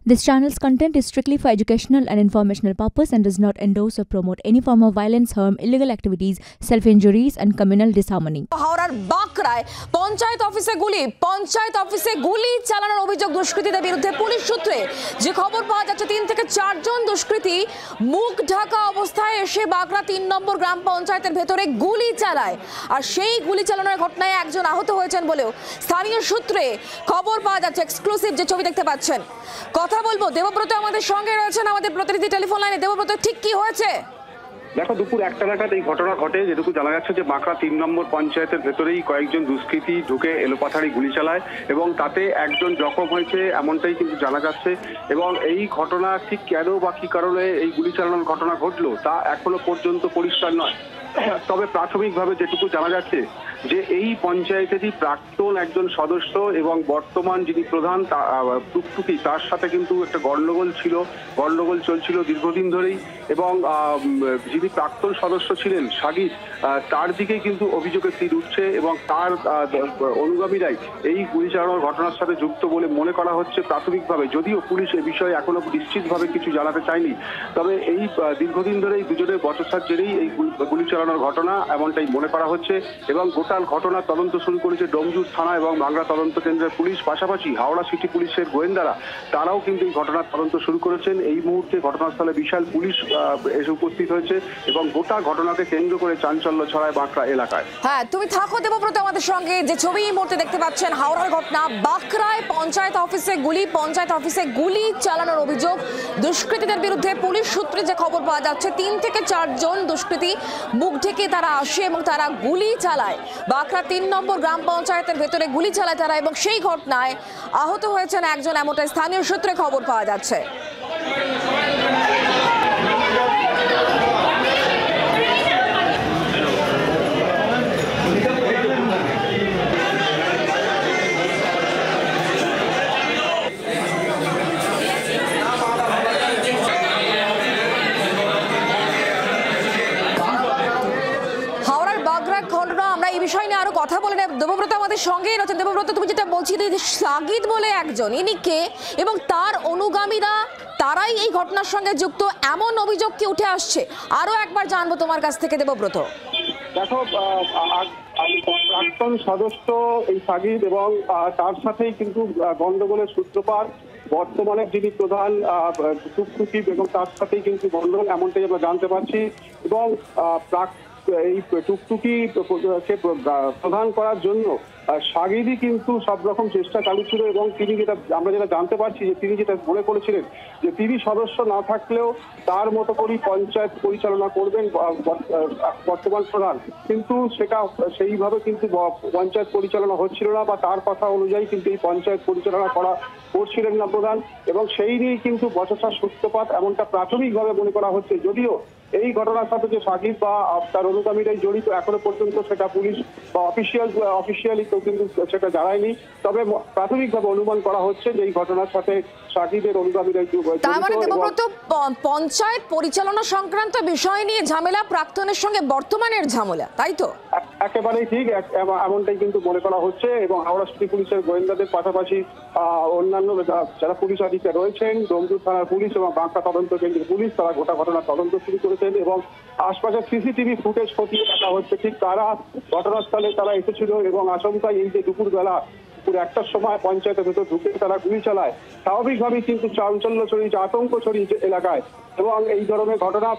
This channel's content is strictly for educational and informational purpose and does not endorse or promote any form of violence, harm, illegal activities, self-injuries and communal disharmony. হাওড়ার বাঁকড়ায় পঞ্চায়েত অফিসে গুলি চালানোর অভিযোগ দুষ্কৃতীদের বিরুদ্ধে police সূত্রে যে খবর পাওয়া যাচ্ছে 3 থেকে 4 জন দুষ্কৃতী মুখ ঢাকা অবস্থায় এসে বাঁকড়া 3 নম্বর গ্রাম পঞ্চায়েতের ভেতরে গুলি চালায় আর সেই গুলি চালানোর ঘটনায় একজন আহত হয়েছেন বলেও স্থানীয় সূত্রে খবর পাওয়া যাচ্ছে। এক্সক্লুসিভ যে ছবি দেখতে পাচ্ছেন কথা বলবো দেবব্রত আমাদের সঙ্গে রয়েছেন, আমাদের প্রতিনিধি টেলিফোন লাইনে। দেবব্রত, ঠিক কি হয়েছে? দেখো, দুপুর 1টা নাগাদ এই ঘটনা ঘটে। যেটুকু জানা যাচ্ছে যে বাঁকড়া 3 নম্বর পঞ্চায়েতের ভেতরেই কয়েকজন দুষ্কৃতী ঢুকে এলোপাথারি গুলি চালায় এবং তাতে একজন জখম হয়েছে এমনটাই কিন্তু জানা যাচ্ছে। এবং এই ঘটনা ঠিক কেন বা কি কারণে এই গুলি চালানোর ঘটনা ঘটলো তা এখনো পর্যন্ত পরিষ্কার নয়। তবে প্রাথমিকভাবে যেটুকু জানা যাচ্ছে যে এই পঞ্চায়েতেরই প্রাক্তন একজন সদস্য এবং বর্তমান যিনি প্রধান টুকটুকি, তার সাথে কিন্তু একটা গন্ডগোল চলছিল দীর্ঘদিন ধরেই। এবং যিনি প্রাক্তন সদস্য ছিলেন সাগিদ, তার দিকেই কিন্তু অভিযোগের তীর উঠছে এবং তার অনুগামীরাই এই গুলি চালানোর ঘটনার সাথে যুক্ত বলে মনে করা হচ্ছে প্রাথমিকভাবে। যদিও পুলিশ এ বিষয়ে এখনো নিশ্চিতভাবে কিছু জানাতে চায়নি, তবে এই দীর্ঘদিন ধরে এই দুজনের বচসার জেরেই এই গুলি চালানোর ঘটনা এমনটাই মনে করা হচ্ছে। এবং গোটা ঘটনার তদন্ত শুরু করেছে ডোমজুর থানা এবং বাংলা তদন্ত কেন্দ্রের পুলিশ। পাশাপাশি হাওড়া সিটি পুলিশের গোয়েন্দারা তারাও কিন্তু এই ঘটনার তদন্ত শুরু করেছেন। এই মুহূর্তে ঘটনাস্থলে বিশাল পুলিশ এসে উপস্থিত হয়েছে এবং গোটা ঘটনাকে কেন্দ্র করে চাঞ্চল্য ছড়ায় বাঁকড়া এলাকায়। হ্যাঁ, তুমি থাকো দেবব্রত আমাদের সঙ্গে। যে ছবি এই মুহূর্তে দেখতে পাচ্ছেন হাওড়ার ঘটনা, বাঁকড়ায় পঞ্চায়েত অফিসে গুলি চালানোর অভিযোগ দুষ্কৃতীদের বিরুদ্ধে পুলিশ সূত্রে যে খবর পাওয়া যাচ্ছে 3 থেকে 4 জন দুষ্কৃতী মুখ ঢেকে তারা আসে এবং তারা গুলি চালায়। বাঁকড়া 3 নম্বর গ্রাম পঞ্চায়েতের ভেতরে গুলি চালায় তারা এবং সেই ঘটনায় আহত হয়েছেন একজন, এমনটা স্থানীয় সূত্রে খবর পাওয়া যাচ্ছে। আমরা এই বিষয় নিয়ে আরো কথা বলে নেব। দেবব্রত আমাদের সঙ্গেই রয়েছেন। দেবব্রত, তুমি যেটা বলছিলে যে সাগিদ বলে একজন, ইনি কে এবং তার অনুগামীরা তারাই এই ঘটনার সঙ্গে যুক্ত, এমন অভিযোগ কি উঠে আসছে? আরো একবার জানবো তোমার কাছ থেকে দেবব্রত। দেখো, প্রাক্তন সদস্য এই সাগিদ এবং তার সাথেই কিন্তু গন্ডগোলের সূত্রপাত। বর্তমানে যিনি প্রধান টুকটুকি এবং তার সাথেই কিন্তু গন্ডগোল, এমনটাই আমরা জানতে পারছি। এবং এই টুকটুকিকে প্রধান করার জন্য সাগিদই কিন্তু সব রকম চেষ্টা চালু ছিল এবং তিনি আমরা যেটা জানতে পারছি যে তিনি যেটা মনে করেছিলেন যে তিনি সদস্য না থাকলেও তার মতো করেই পঞ্চায়েত পরিচালনা করবেন বর্তমান প্রধান, কিন্তু সেটা সেইভাবে কিন্তু পঞ্চায়েত পরিচালনা হচ্ছিল না বা তার কথা অনুযায়ী কিন্তু এই পঞ্চায়েত পরিচালনা করছিলেন না প্রধান। এবং সেই নিয়েই কিন্তু বচসার সূত্রপাত এমনটা প্রাথমিকভাবে মনে করা হচ্ছে। যদিও এই ঘটনার সাথে যে সাগিদ বা তার অনুগামীরাই জড়িত এখনো পর্যন্ত সেটা পুলিশ বা অফিসিয়ালি কেউ কিন্তু সেটা জানায়নি, তবে প্রাথমিকভাবে অনুমান করা হচ্ছে যে এই ঘটনার সাথে সাগিদের অনুগামীরাই জড়িত। পঞ্চায়েত পরিচালনা সংক্রান্ত বিষয় নিয়ে ঝামেলা প্রাক্তনের সঙ্গে বর্তমানের ঝামেলা, তাই তো? একেবারেই ঠিক, এমনটাই কিন্তু মনে করা হচ্ছে। এবং হাওড়া সিটি পুলিশের গোয়েন্দাদের পাশাপাশি অন্যান্য যারা পুলিশ আধিকারিক রয়েছেন, ডোমজুর থানার পুলিশ এবং বাঁকড়া তদন্ত কেন্দ্রের পুলিশ, তারা গোটা ঘটনার তদন্ত শুরু করেছেন এবং আশপাশের সিসিটিভি ফুটেজ খতিয়ে দেখা হচ্ছে ঠিক কারা ঘটনাস্থলে তারা এসেছিল। এবং আশঙ্কায় এই যে দুপুর 1টার সময় পঞ্চায়েতের ভেতর ঢুকে তারা গুলি চালায়, স্বাভাবিকভাবেই কিন্তু চাঞ্চল্য ছড়িয়েছে, আতঙ্ক ছড়িয়েছে এলাকায়। এবং এই ধরনের ঘটনা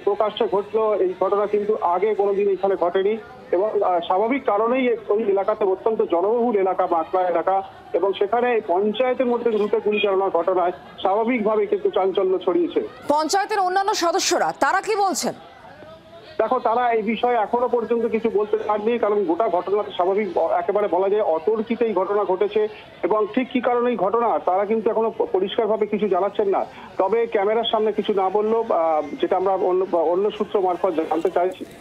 প্রকাশ্যে ঘটলো, এই ঘটনা কিন্তু আগে কোনোদিন এখানে ঘটেনি। এবং স্বাভাবিক কারণেই ওই এলাকাতে অত্যন্ত জনবহুল এলাকা বাঁকড়া এলাকা, এবং সেখানে পঞ্চায়েতের মধ্যে ঢুকে গুলি চালানোর ঘটনায় স্বাভাবিকভাবে কিন্তু চাঞ্চল্য ছড়িয়েছে। পঞ্চায়েতের অন্যান্য সদস্যরা তারা কি বলছেন? দেখো, তারা এই বিষয়ে এখনো পর্যন্ত কিছু বলতে পারেনি, কারণ গোটা ঘটনাটা স্বাভাবিক একেবারে বলা যায় অতর্কিত এই ঘটনা ঘটেছে এবং ঠিক কি কারণে এই ঘটনা তারা কিন্তু এখনো পরিষ্কারভাবে কিছু জানাচ্ছেন না। তবে ক্যামেরার সামনে কিছু না বললেও যেটা আমরা অন্য সূত্র মারফত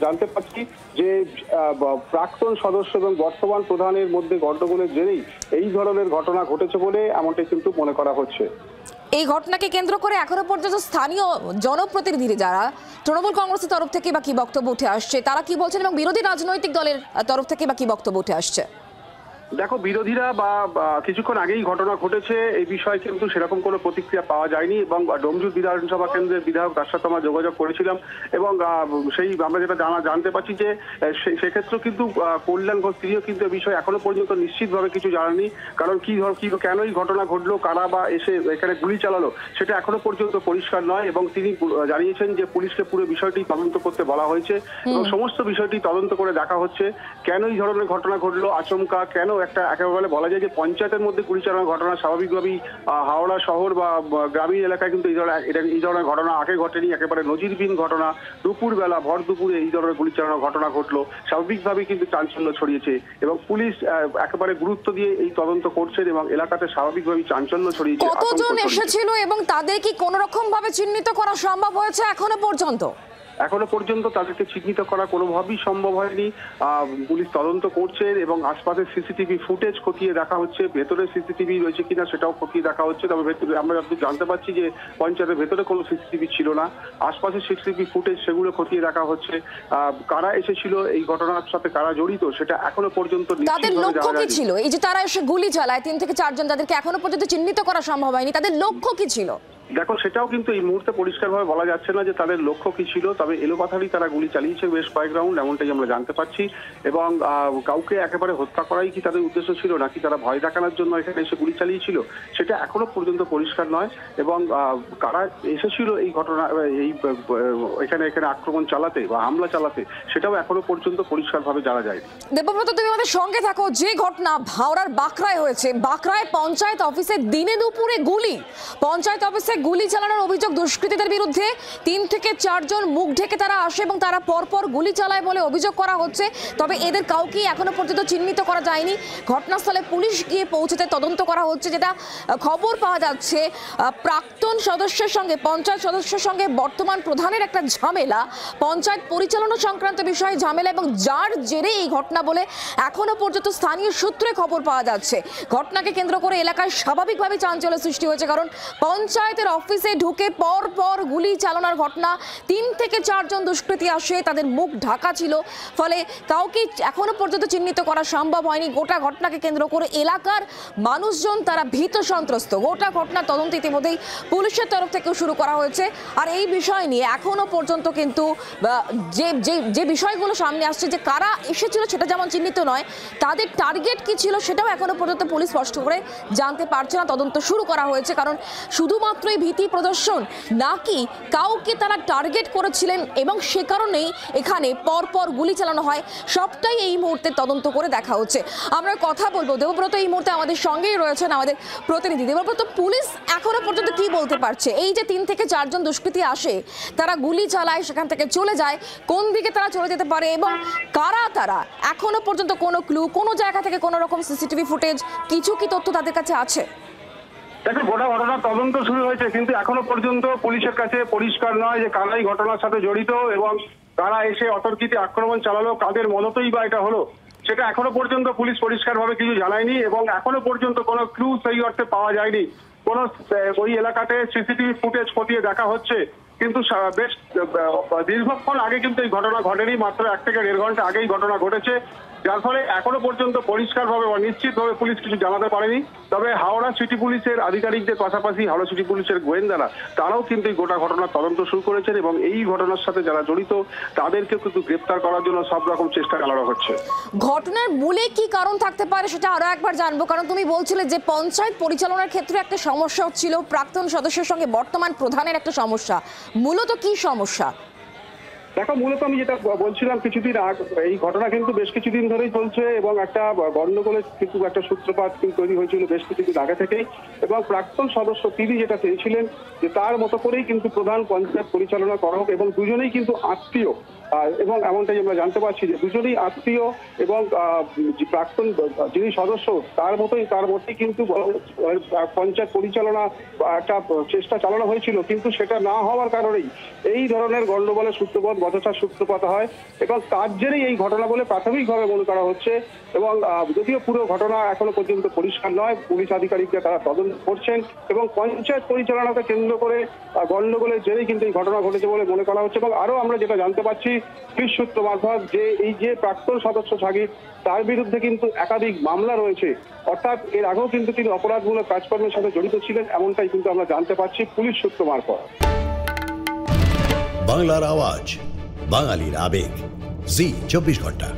জানতে পারছি যে প্রাক্তন সদস্য এবং বর্তমান প্রধানের মধ্যে গন্ডগোলের জেরেই এই ধরনের ঘটনা ঘটেছে বলে এমনটাই কিন্তু মনে করা হচ্ছে। এই ঘটনাকে কেন্দ্র করে এখনো পর্যন্ত স্থানীয় জনপ্রতিনিধি যারা তৃণমূল কংগ্রেসের তরফ থেকে বা কি বক্তব্য উঠে আসছে, তারা কি বলছেন এবং বিরোধী রাজনৈতিক দলের তরফ থেকে বা কি বক্তব্য উঠে আসছে? দেখো, বিরোধীরা বা কিছুক্ষণ আগেই ঘটনা ঘটেছে এই বিষয়ে কিন্তু সেরকম কোনো প্রতিক্রিয়া পাওয়া যায়নি এবং ডোমজুর বিধানসভা কেন্দ্রের বিধায়ক তার সাথে আমরা যোগাযোগ করেছিলাম এবং সেই আমরা যেটা জানতে পারছি যে সেক্ষেত্রেও কিন্তু কল্যাণ ঘোষ তিনিও কিন্তু এই বিষয়ে এখনো পর্যন্ত নিশ্চিতভাবে কিছু জানাননি। কারণ কেন এই ঘটনা ঘটলো, কারা বা এসে এখানে গুলি চালালো সেটা এখনো পর্যন্ত পরিষ্কার নয় এবং তিনি জানিয়েছেন যে পুলিশকে পুরো বিষয়টি তদন্ত করতে বলা হয়েছে এবং সমস্ত বিষয়টি তদন্ত করে দেখা হচ্ছে কেন এই ধরনের ঘটনা ঘটলো, আচমকা কেন একেবারে বলা যায় যে পঞ্চায়েতের মধ্যে গুলি চালানোর ঘটনা স্বাভাবিকভাবেই হাওড়া শহর বা গ্রামীণ এলাকায় কিন্তু এই ধরনের ঘটনা আগে ঘটেনি। একেবারে নজিরবিহীন ঘটনা, দুপুরবেলা ভর দুপুরে এই ধরনের গুলি চালানোর ঘটনা ঘটলো, স্বাভাবিকভাবেই কিন্তু চাঞ্চল্য ছড়িয়েছে এবং পুলিশ একেবারে গুরুত্ব দিয়ে এই তদন্ত করছেন এবং এলাকাতে স্বাভাবিকভাবেই চাঞ্চল্য ছড়িয়েছে। কতজন এসেছিল এবং তাদের কি কোনো রকম ভাবে চিহ্নিত করা সম্ভব হয়েছে এখনো পর্যন্ত? এখনো পর্যন্ত তাদেরকে চিহ্নিত করা কোনোভাবেই সম্ভব হয়নি। পুলিশ তদন্ত করছে এবং আশপাশের সিসিটিভি ফুটেজ খতিয়ে দেখা হচ্ছে, ভেতরে সিসিটিভি রয়েছে কিনা সেটাও খতিয়ে দেখা হচ্ছে। তবে আমরা জানতে পারছি যে পঞ্চায়েতের ভেতরে কোনো সিসিটিভি ছিল না, আশপাশের সিসিটিভি ফুটেজ সেগুলো খতিয়ে দেখা হচ্ছে। কারা এসেছিল এই ঘটনার সাথে, কারা জড়িত সেটা এখনো পর্যন্ত তাদের লক্ষ্য কি ছিল? এই যে তারা এসে গুলি চালায় 3 থেকে 4 জন, তাদেরকে এখনো পর্যন্ত চিহ্নিত করা সম্ভব হয়নি, তাদের লক্ষ্য কি ছিল? দেখো, সেটাও কিন্তু এই মুহূর্তে পরিষ্কারভাবে বলা যাচ্ছে না যে তাদের লক্ষ্য কি ছিল। তবে এলোপাথারি তারা গুলি চালিয়েছে বেশ কয়েক রাউন্ড, এমনটাই আমরা জানতে পারছি। এবং কাউকে একেবারে হত্যা করাই কি তাদের উদ্দেশ্য ছিল, নাকি তারা ভয় দেখানোর জন্য এখানে এসে গুলি চালিয়েছিল সেটা এখনো পর্যন্ত পরিষ্কার নয়। এবং কারা এসেছিল এই ঘটনা এখানে আক্রমণ চালাতে বা হামলা চালাতে সেটাও এখনো পর্যন্ত পরিষ্কারভাবে জানা যায়। দেবব্রত, তুমি আমাদের সঙ্গে থাকো। যে ঘটনা হাওড়ার বাঁকড়ায় হয়েছে, বাঁকড়ায় পঞ্চায়েত অফিসে দিনে দুপুরে গুলি, পঞ্চায়েত অফিসে গুলি চালানোর অভিযোগ দুষ্কৃতীদের বিরুদ্ধে। 3 থেকে 4 জন মুখ ঢেকে তারা আসে এবং তারা পরপর গুলি চালায় বলে অভিযোগ করা হচ্ছে। তবে এদের কাউকে এখনো পর্যন্ত চিহ্নিত করা যায়নি। ঘটনাস্থলে পুলিশ গিয়ে পৌঁছতে তদন্ত করা হচ্ছে। যেটা খবর পাওয়া যাচ্ছে, প্রাক্তন সদস্যের সঙ্গে, পঞ্চায়েত সদস্যের সঙ্গে বর্তমান প্রধানের একটা ঝামেলা, পঞ্চায়েত পরিচালনা সংক্রান্ত বিষয়ে ঝামেলা, এবং যার জেরে এই ঘটনা বলে এখনো পর্যন্ত স্থানীয় সূত্রে খবর পাওয়া যাচ্ছে। ঘটনাকে কেন্দ্র করে এলাকায় স্বাভাবিকভাবে চাঞ্চল্য সৃষ্টি হয়েছে, কারণ পঞ্চায়েতের অফিসে ঢুকে পর গুলি চালানোর ঘটনা। 3 থেকে 4 জন দুষ্কৃতী আসে, তাদের মুখ ঢাকা ছিল, ফলে কাউকে এখনো পর্যন্ত চিহ্নিত করা সম্ভব হয়নি। গোটা ঘটনাকে কেন্দ্র করে এলাকার মানুষজন তারা ভীত সন্ত্রস্ত। গোটা ঘটনার তদন্ত ইতিমধ্যেই পুলিশের তরফ থেকে শুরু করা হয়েছে। আর এই বিষয় নিয়ে এখনো পর্যন্ত কিন্তু যে বিষয়গুলো সামনে আসছে, যে কারা এসেছিল সেটা যেমন চিহ্নিত নয়, তাদের টার্গেট কি ছিল সেটাও এখনো পর্যন্ত পুলিশ স্পষ্ট করে জানতে পারছে না। তদন্ত শুরু করা হয়েছে, কারণ শুধুমাত্রই ভীতি প্রদর্শন নাকি কাউকে তারা টার্গেট করেছিলেন এবং সে কারণেই এখানে পরপর গুলি চালানো হয়, সবটাই এই মুহূর্তে তদন্ত করে দেখা হচ্ছে। আমরা কথা বলবো, দেবব্রত এই মুহূর্তে আমাদের সঙ্গেই রয়েছেন আমাদের প্রতিনিধি। দেবব্রত, পুলিশ এখনো পর্যন্ত কি বলতে পারছে? এই যে 3 থেকে 4 জন দুষ্কৃতী আসে, তারা গুলি চালায়, সেখান থেকে চলে যায়, কোন দিকে তারা চলে যেতে পারে এবং কারা তারা, এখনো পর্যন্ত কোনো ক্লু, কোনো জায়গা থেকে কোনো রকম সিসিটিভি ফুটেজ, কিছু কি তথ্য তাদের কাছে আছে? দেখো, গোটা ঘটনার তদন্ত শুরু হয়েছে, কিন্তু এখনো পর্যন্ত পুলিশের কাছে পরিষ্কার নয় যে কারা এই ঘটনার সাথে জড়িত এবং কারা এসে অতর্কিতে আক্রমণ চালালো, কাদের মদতেই বা এটা হলো সেটা এখনো পর্যন্ত পুলিশ পরিষ্কারভাবে কিছু জানায়নি এবং এখনো পর্যন্ত কোনো ক্লু সেই অর্থে পাওয়া যায়নি। কোন ওই এলাকাতে সিসিটিভি ফুটেজ খতিয়ে দেখা হচ্ছে, কিন্তু বেশ দীর্ঘক্ষণ আগে কিন্তু এই ঘটনা ঘটেনি, মাত্র 1 থেকে 1.5 ঘন্টা আগেই ঘটনা ঘটেছে, যার ফলে এখনো পর্যন্ত পরিষ্কারভাবে বা নিশ্চিতভাবে পুলিশ কিছু জানাতে পারেনি। তবে হাওড়া সিটি পুলিশের আধিকারিকদের পাশাপাশি হাওড়া সিটি পুলিশের গোয়েন্দারা তারাও কিন্তু এই গোটা ঘটনার তদন্ত শুরু করেছেন এবং এই ঘটনার সাথে যারা জড়িত তাদেরকে কিন্তু গ্রেপ্তার করার জন্য সব রকম চেষ্টা চালানো হচ্ছে। ঘটনার মূলে কি কারণ থাকতে পারে সেটা আরো একবার জানবো, কারণ তুমি বলছিলে যে পঞ্চায়েত পরিচালনার ক্ষেত্রে একটা সমস্যা হচ্ছিল, প্রাক্তন সদস্যের সঙ্গে বর্তমান প্রধানের একটা সমস্যা, মূলত কি সমস্যা? দেখো, মূলত আমি যেটা বলছিলাম কিছুদিন আগে, এই ঘটনা কিন্তু বেশ কিছুদিন ধরেই চলছে এবং একটা গন্ডগোলের কিন্তু একটা সূত্রপাত কিন্তু তৈরি হয়েছিল বেশ কিছুদিন আগে থেকেই। এবং প্রাক্তন সদস্য তিনি যেটা চেয়েছিলেন যে তার মতো করেই কিন্তু প্রধান পঞ্চায়েত পরিচালনা করা হোক এবং দুজনেই কিন্তু আত্মীয়, এবং এমনটাই আমরা জানতে পারছি যে দুজনেই আত্মীয় এবং প্রাক্তন যিনি সদস্য তার মতোই কিন্তু পঞ্চায়েত পরিচালনা একটা চেষ্টা চালানো হয়েছিল, কিন্তু সেটা না হওয়ার কারণেই এই ধরনের গন্ডগোলের সূত্রপাত বচসার সূত্রপাত হয় এবং তার জেরেই এই ঘটনা বলে প্রাথমিকভাবে মনে করা হচ্ছে। এবং যদিও পুরো ঘটনা এখনো পর্যন্ত পরিষ্কার নয়, পুলিশ আধিকারিকরা তারা তদন্ত করছেন এবং পঞ্চায়েত পরিচালনাকে কেন্দ্র করে গন্ডগোলের জেরেই কিন্তু এই ঘটনা ঘটেছে বলে মনে করা হচ্ছে। এবং আরো আমরা যেটা জানতে পারছি পুলিশ সূত্র মারফত যে এই যে প্রাক্তন সদস্য সাগির, তার বিরুদ্ধে কিন্তু একাধিক মামলা রয়েছে, অর্থাৎ এর আগেও কিন্তু তিনি অপরাধমূলক কাজকর্মের সাথে জড়িত ছিলেন, এমনটাই কিন্তু আমরা জানতে পারছি পুলিশ সূত্র মারফত। বাংলার আওয়াজ, বাঙালির আবেগ, জি 24 ঘন্টা।